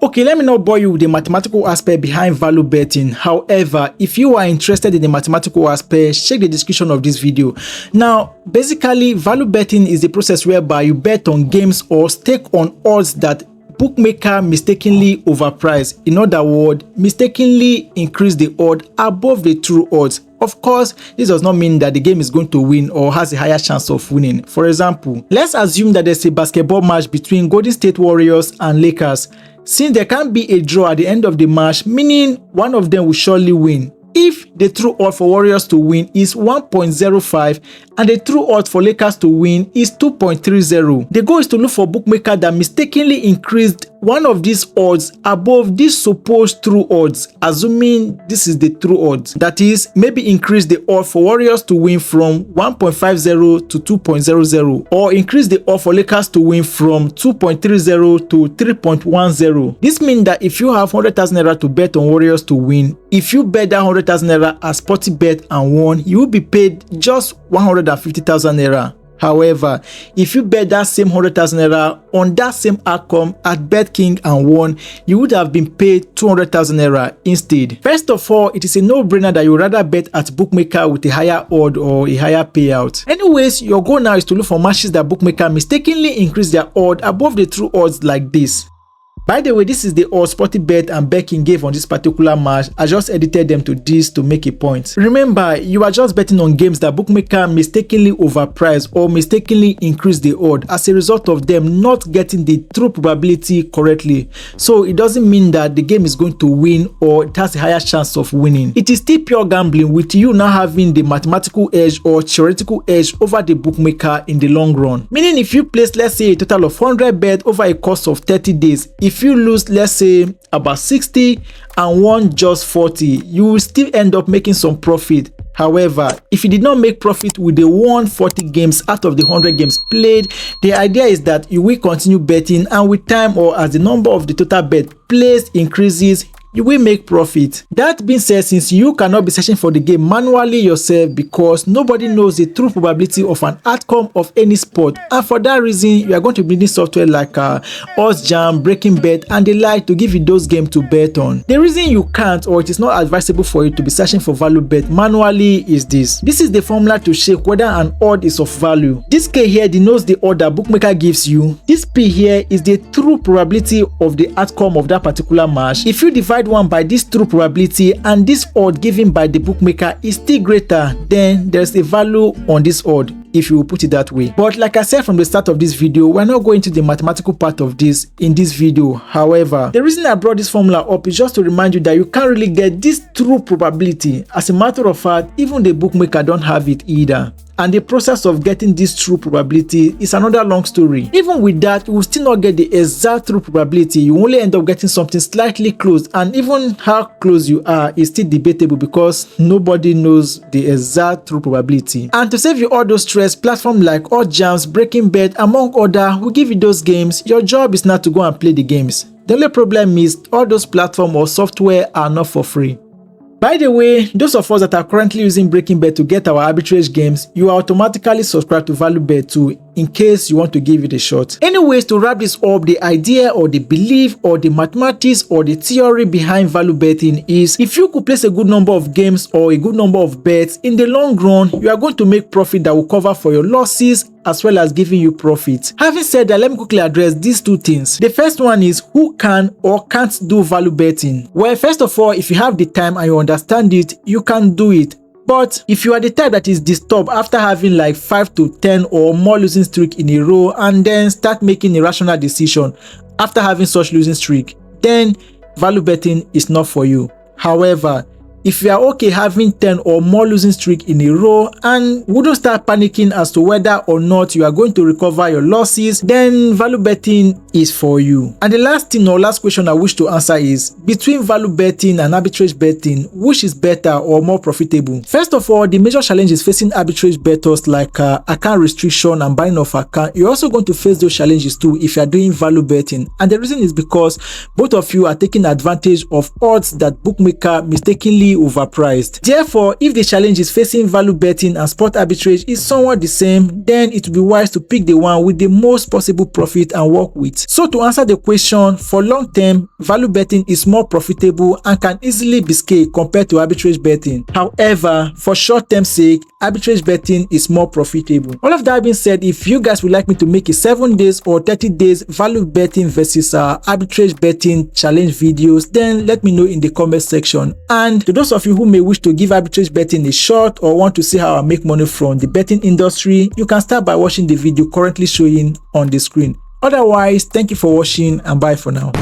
Okay, let me not bore you with the mathematical aspect behind value betting. However, if you are interested in the mathematical aspect, check the description of this video. Now, basically, value betting is the process whereby you bet on games or stake on odds that bookmaker mistakenly overpriced. In other words, mistakenly increase the odds above the true odds. Of course, this does not mean that the game is going to win or has a higher chance of winning. For example, let's assume that there's a basketball match between Golden State Warriors and Lakers. Since there can be a draw at the end of the match, meaning one of them will surely win. If the true odds for Warriors to win is 1.05 and the true odds for Lakers to win is 2.30, the goal is to look for bookmaker that mistakenly increased one of these odds above these supposed true odds, assuming this is the true odds. That is, maybe increase the odds for Warriors to win from 1.50 to 2.00, or increase the odds for Lakers to win from 2.30 to 3.10. This means that if you have 100,000 naira to bet on Warriors to win, if you bet that 100,000 naira as sporty bet and won, you will be paid just 150,000 naira. However, if you bet that same 100,000 naira on that same outcome at Bet King and won, you would have been paid 200,000 naira instead. First of all, it is a no-brainer that you would rather bet at bookmaker with a higher odd or a higher payout. Anyways, your goal now is to look for matches that bookmaker mistakenly increase their odd above the true odds like this. By the way, this is the odds Sportybet and Bet King gave on this particular match. I just edited them to this to make a point. Remember, you are just betting on games that bookmaker mistakenly overpriced or mistakenly increased the odd as a result of them not getting the true probability correctly. So it doesn't mean that the game is going to win or it has a higher chance of winning. It is still pure gambling, with you now having the mathematical edge or theoretical edge over the bookmaker in the long run. Meaning, if you place, let's say, a total of 100 bet over a course of 30 days, if you lose, let's say, about 60 and won just 40, you will still end up making some profit. However, if you did not make profit with the 140 games out of the 100 games played, the idea is that you will continue betting, and with time or as the number of the total bet placed increases, you will make profit. That being said, since you cannot be searching for the game manually yourself because nobody knows the true probability of an outcome of any sport, and for that reason you are going to be needing software like OddsJam, Breaking Bet and the like to give you those games to bet on. The reason you can't, or it is not advisable for you to be searching for value bet manually, is this. This is the formula to check whether an odd is of value. This K here denotes the odd that bookmaker gives you. This P here is the true probability of the outcome of that particular match. If you divide one by this true probability and this odd given by the bookmaker is still greater, then there's a value on this odd, if you will put it that way. But like I said from the start of this video, we're not going to the mathematical part of this in this video. However, the reason I brought this formula up is just to remind you that you can't really get this true probability. As a matter of fact, even the bookmaker don't have it either. And the process of getting this true probability is another long story. Even with that, you will still not get the exact true probability. You only end up getting something slightly close, and even how close you are is still debatable because nobody knows the exact true probability. And to save you all those stress, platforms like OddsJam, Breaking Bet, among others, will give you those games. Your job is not to go and play the games. The only problem is all those platforms or software are not for free. By the way, those of us that are currently using Breaking Bet to get our arbitrage games, you are automatically subscribed to Value Bet too, in case you want to give it a shot. Anyways, to wrap this up, the idea or the belief or the mathematics or the theory behind value betting is, if you could place a good number of games or a good number of bets, in the long run, you are going to make profit that will cover for your losses as well as giving you profit. Having said that, let me quickly address these two things. The first one is, who can or can't do value betting? Well, first of all, if you have the time and you understand it, you can do it. But if you are the type that is disturbed after having like 5 to 10 or more losing streak in a row and then start making a rational decision after having such losing streak, then value betting is not for you. However, if you are okay having 10 or more losing streak in a row and wouldn't start panicking as to whether or not you are going to recover your losses, then value betting is for you. And the last thing or last question I wish to answer is, between value betting and arbitrage betting, which is better or more profitable? First of all, the major challenge is facing arbitrage bettors like account restriction and buying of account. You're also going to face those challenges too if you are doing value betting. And the reason is because both of you are taking advantage of odds that bookmaker mistakenly highly overpriced. Therefore, if the challenges facing value betting and spot arbitrage is somewhat the same, then it would be wise to pick the one with the most possible profit and work with. So to answer the question, for long term, value betting is more profitable and can easily be scaled compared to arbitrage betting. However, for short term sake, arbitrage betting is more profitable. All of that being said, if you guys would like me to make a 7 days or 30 days value betting versus arbitrage betting challenge videos, then let me know in the comment section. And to those of you who may wish to give arbitrage betting a shot or want to see how I make money from the betting industry, you can start by watching the video currently showing on the screen. Otherwise, thank you for watching and bye for now.